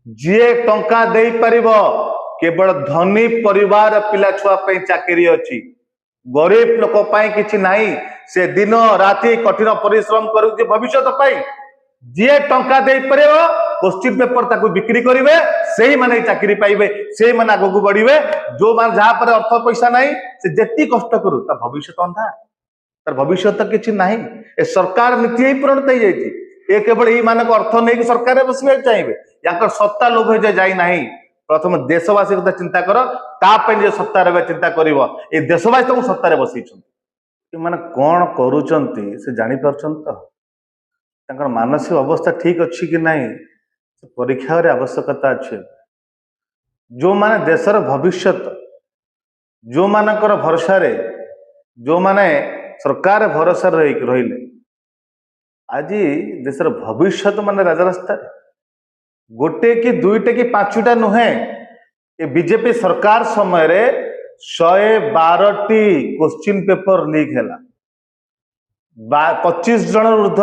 जी टंका दे परिबो केवल धनी परिवार पिला छुआ पे चाकरी अच्छी गरीब लोक किछि नाही से दिन राति कठिन परिश्रम करुचे भविष्य पाई जी टंका दे परिबो क्वेश्चन पेपर ताकू बिक्री करिवे सेही माने चाकरी पाइबे सेही माने आगु बढ़िवे जो मान जहा पर अर्थ पैसा नाही से जेती कष्ट करू ता भविष्य अंधा तार भविष्य तो किछि नाही ए सरकार नीति ही परिणत हो जाइए ये केवल यही मानक अर्थ नहीं सरकार बसवा चाहिए या सत्ता लोभ जाई नाही प्रथम देशवासी कथा चिंता कर तापे निज सत्ता रहा चिंता कर देशवासी तुम सत्तार बसई माने कौन करुचंती से जानी पारछन तो तांकर मानसिक अवस्था ठीक अच्छी कि नहीं परीक्षा आवश्यकता अच्छे जो माने देशर भविष्य जो मानकर भरोसा जो माने सरकार भरोसा रहिले आज देशर भविष्य माने राजरास्ता गोटे कि दुईटे कि पांचटा नुहे ये बीजेपी सरकार समय रे 112टी क्वेश्चन पेपर लीक है 25 जन ऊर्ध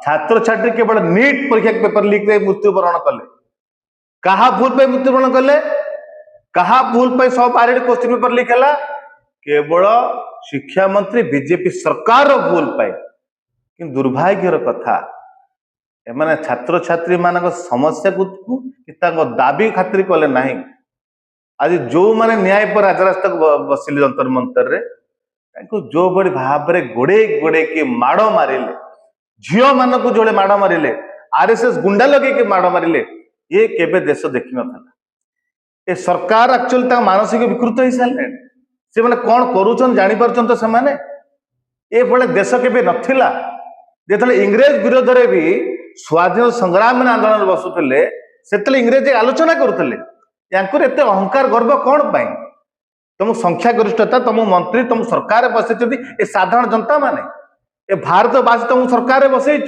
छात्र छात्री केवल नीट परीक्षा पेपर लीक रे मृत्युवरण कले कहा भूल पे मृत्युवरण कले कहा भूल पे 112टी क्वेश्चन पेपर लीक है केवल शिक्षा मंत्री बीजेपी सरकार भूल पाए कि दुर्भाग्यर कथा एमाने छात्र छात्री मान समस्या को दाबी खातिर कले ना आज जो माने न्याय पर राजरास्ता बसिले जंतर मंतर रे जो बड़ी भाव में गोड़े गोड़े कि माड़ मारे झील मान को जोड़े माड़ मारे आरएसएस गुंडा लगे माड़ मारे ये केबे देश देखी ना ये सरकार एक्चुअली मानसिक विकृत हो सारे से मैंने कौन करुचन जानी पार्छन तो से ये भले देश केबे नथिला जो इंग्रेज विरोध में भी स्वाधीन संग्राम आंदोलन बसुले से इंग्रेज आलोचना करुले एत अहंकार गर्व कौन पाई तुम संख्या गरिष्ठता तुम मंत्री तुम सरकार बसई ए साधारण जनता माने ए भारतवासी तुम सरकार बसई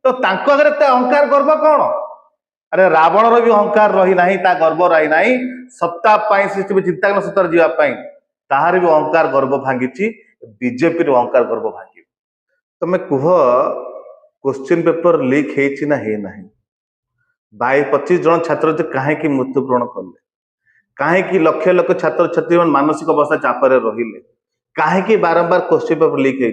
तो आगे अहंकार गर्व कौन अरे रावण भी अहंकार रही ना गर्व रही ना सत्ता चिंता सत्तर जावाई ताहार भी अहंकार गर्व भांगी बीजेपी अहंकार गर्व भांगी तमें कुह क्वेश्चन पेपर लीक है ना 25 जन छात्र कहीं मृत्युवरण कले कहीं लक्ष लक्ष छात्र छात्री मानसिक अवस्था चापर रहिले कहीं बारंबार क्वेश्चन पेपर लीक है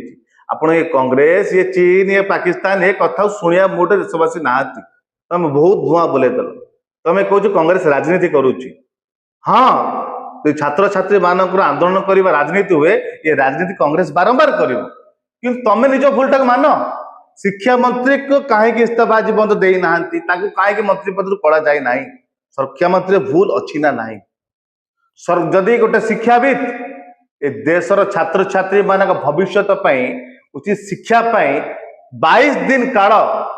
आपण ये कांग्रेस ये चीन ये पाकिस्तान ये कथा शुणिया मोटे देशवासी ना तुम बहुत धुआं बुलेदेल तुम कह कांग्रेस राजनीति करुच्ची हाँ छात्र छात्री मान आंदोलन करवा राजनीति हुए ये राजनीति कांग्रेस बारंबार कर तुम निज भूलटा मान शिक्षा मंत्री को कहीं इस्तीफा आज बंद देना कहीं मंत्री पद कड़ा जाए ना शिक्षा मंत्री भूल अच्छी ना ना जदि गोटे शिक्षाविद ए देशर छात्र छात्री मान भविष्य उचित शिक्षा 22 दिन काल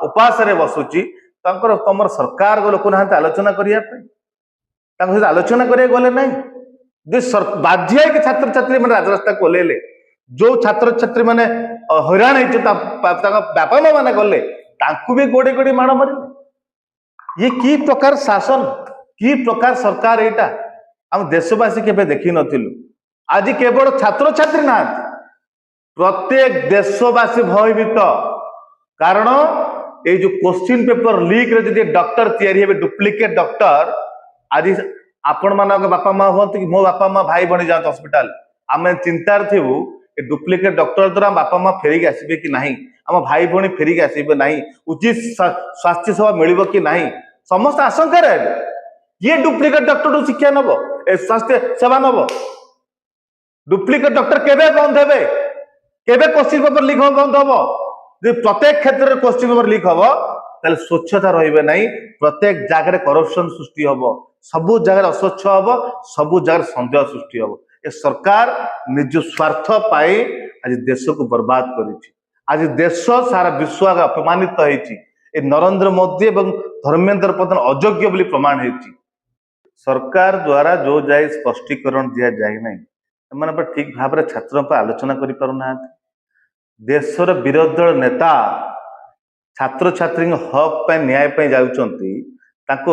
उपास बसुची तुम सरकार लोक ना आलोचना करने आलोचना करें गले ना बाध्य छात्र छात्री मैंने राजरास्ता को ओल्ले जो छात्र छात्री मैंने हैरान बापा माँ मैंने गले भी गोड़े गोड़े माड़ मारे ये कि प्रकार शासन कि प्रकार सरकार एटा हम देशवासी केबे देखी नथिलु आज केवल छात्र छात्री ना प्रत्येक देशवासी भयभीत कारण ये जो क्वेश्चन पेपर लीक रे जदि डॉक्टर तैयारी हे डुप्लिकेट डॉक्टर आज आपण मान बापा माँ हूँ कि मो बापा माँ भाई भणी जात हॉस्पिटल आम चिंतार थिबु डुप्लिकेट डॉक्टर द्वारा बापा माँ फेरिक आसबे कि नहीं आम भाई भौणी फेरिक आसबे नहीं उचित स्वास्थ्य सेवा मिल कि नहीं समस्त आशंका ये डुप्लिकेट डॉक्टर तो शिक्षा नब ए स्वास्थ्य सेवा नब डुप्लिकेट डॉक्टर केबे बंद हे केबे क्वेश्चन पेपर लीक बंद हम प्रत्येक क्षेत्र में क्वेश्चन पेपर लीक हम ताले स्वच्छता रहिबे नहीं प्रत्येक जगह करप्शन सृष्टि हम सबु जगह अस्वच्छ हम सबु जगह संदेह सृष्टि हम ए सरकार निज स्वार्थ पाई आज देश को बर्बाद करी आज देश सारा विश्व अपमानित होती नरेंद्र मोदी और धर्मेंद्र प्रधान अयोग्य बोली प्रमाण होती सरकार द्वारा जो जाए स्पष्टीकरण दि जाए ना से ठीक भाव में छात्रों पर आलोचना करना देशर विरोधी दल नेता छात्र छात्री हक न्याय जाऊँगी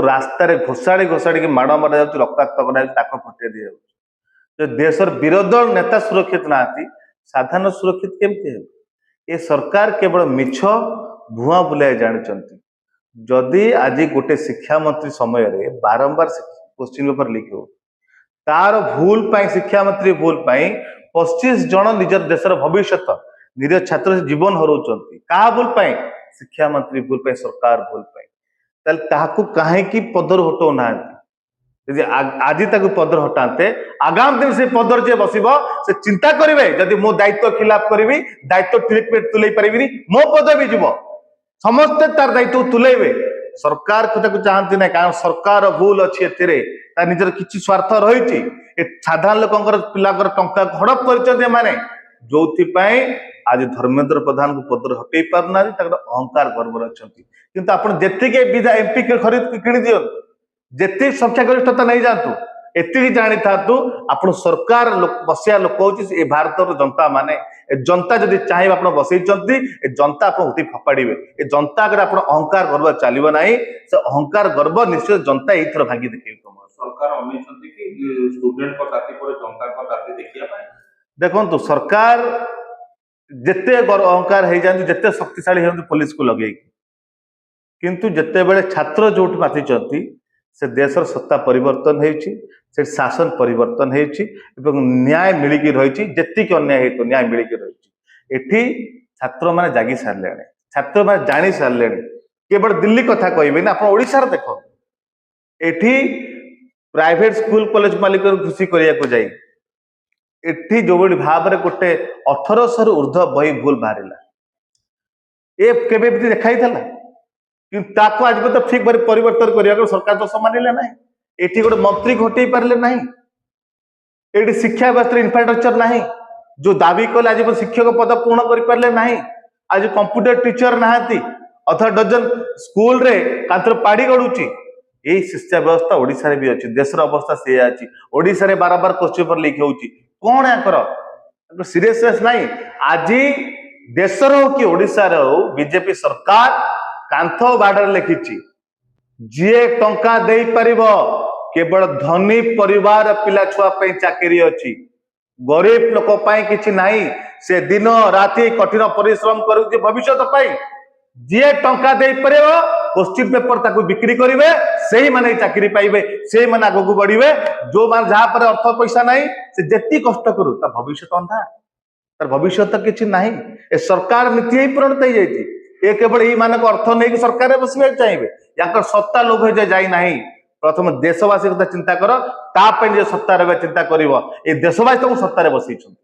रास्तार घोषाड़ी घोषाड़ी माड़ मारा जा रक्ताक्त कर फटे दी जो देशर विरोधी दल नेता सुरक्षित ना साधारण सुरक्षित केमती हे ये सरकार केवल मिछ भुआ बुलाई जानते जदि आज गोटे शिक्षा मंत्री समय रे बारंबार क्वेश्चन पेपर लीक हो तार भूल पाई शिक्षा मंत्री भूल पाई 25 जन निजर देशर भविष्य निज छात्र जीवन हरौचंती कहा भूल पाई शिक्षा मंत्री भूल पाई सरकार भूल पाई ताले ताहाकू काहेकि पदर हटो ना यदि आज ताकू पदर हटाते आगाम दिन से पदर जे बसिबो से चिंता करिवे यदि मो दायित्व खिलाफ करिवि दायित्व तुलै परिबिनी मो पद भी जीवो समस्ते तार दायित्व तुलेबे सरकार को चाहती ना कारण सरकार भूल अच्छी एथिरे निजर किछि स्वार्थ रही साधारण लोकंकर पिलाकर टंका हड़प कर जो आज धर्मेंद्र प्रधान को पदर हटई पारना अहंकार गर्व अच्छा किंतु आप जी एमपी खरीद किणी दियो जी संख्यागरिष्ठता नहीं जातु एति जानी था आप सरकार बसिया लोक हूँ भारत जनता माने जनता जदि चाहिए आप बसई जनता आप फपाड़े ए जनता अगर आप अहंकार गर्व चलो ना से अहंकार गर्व निश्चय जनता यही भांगी देखे देखो सरकार जिते अहंकार हो जाती जिते शक्तिशाली होती पुलिस को लगे किंतु जिते बड़े छात्र जो मातिचंती से देशर सत्ता परिवर्तन हो शासन परिवर्तन हो न्याय मिलिक रही जी अन्याय हो न्याय मिलिक रही छात्र मैंने जागी सारे छात्र मैंने जानी सारे केवल दिल्ली कथा कहे ना आप ओडिशार देख एठी प्राइवेट स्कूल कॉलेज मालिक खुशी करने जाई एठी जो भाव में गोटे 1800 ऊर्ध्व बही भूल बाहर ए केबे देखाई था कि आज तो ठीक भाव परिवर्तन करने सरकार तो मानिले ना एठी गोटे मंत्री घटे पारे ना ये शिक्षा व्यवस्था इंफ्रास्ट्रक्चर ना जो दाबी कले आज शिक्षक पद पूर्ण कर पारे ना आज कंप्यूटर टीचर नहांती अधा डजन स्कूल रे कांतर पाड़ी गड़ुची यही शिक्षा व्यवस्था ओडिशा रे भी अच्छी देशर अवस्था से अच्छी ओडिशा रे बारंबार क्वेश्चन पेपर लीक होउची कौन याकर सीरियसनेस नहीं आज देशर हो कि ओडिशा रे हो बीजेपी सरकार कांथ बाडर लिखिची जी टंका दे परिबो केवल धनी परिवार पिला छुआ पे चाकरी अच्छी गरीब लोक पाई किछि नाही से दिन राति कठिन परिश्रम करूची भविष्य पाई जी टंका दे परिबो क्वेश्चन पेपर ताकू बिक्री करिवे सेही माने चाकरी पाइबे सेही माने आगु बढ़िबे जो मान जहा पर अर्थ पैसा नाही से जेती कष्ट करू ता भविष्य अंधा तार भविष्य तो किछि नाही ए सरकार नीति ही पूर्ण तई जाईची ए केवल ई मानक अर्थ नहीं कि सरकार बसबे चाहिए याकर सत्ता लोभ जे जाई नाही प्रथम देशवासी कथा चिंता कर ता पे जे सत्ता रे चिंता करिवो ए देशवासी तो सत्ता रे बसई छथि।